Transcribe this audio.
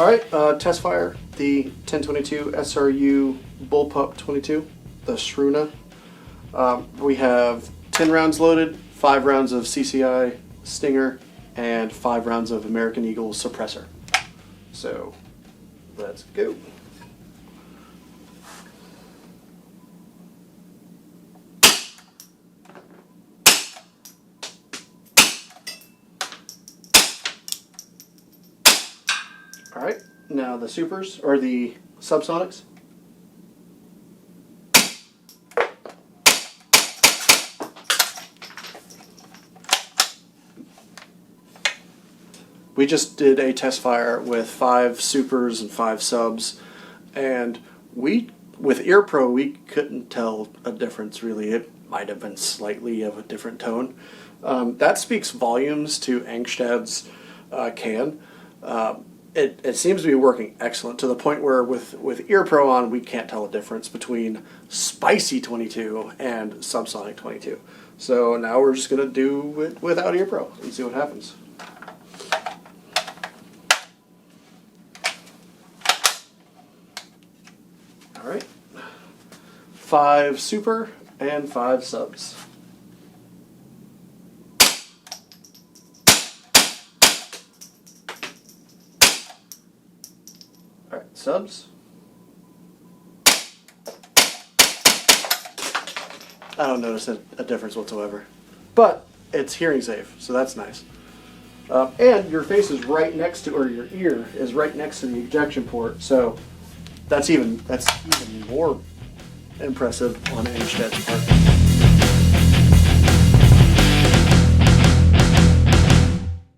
Alright, test fire the 1022 SRU Bullpup 22, the SRUNA. We have 10 rounds loaded, 5 rounds of CCI Stinger, and 5 rounds of American Eagle suppressor. So, let's go. Alright, now the supers, or the subsonics. We just did a test fire with 5 supers and 5 subs, and with Ear Pro, we couldn't tell a difference really. It might have been slightly of a different tone. That speaks volumes to Angstadt's can. It seems to be working excellent to the point where with Ear Pro on, we can't tell a difference between spicy 22 and subsonic 22. So now we're just going to do it without Ear Pro and see what happens. Alright, 5 super and 5 subs. Alright, subs. I don't notice a difference whatsoever. But it's hearing safe, so that's nice. And your face is right next to, or your ear is right next to the ejection port, so that's even more impressive on Angstadt's part.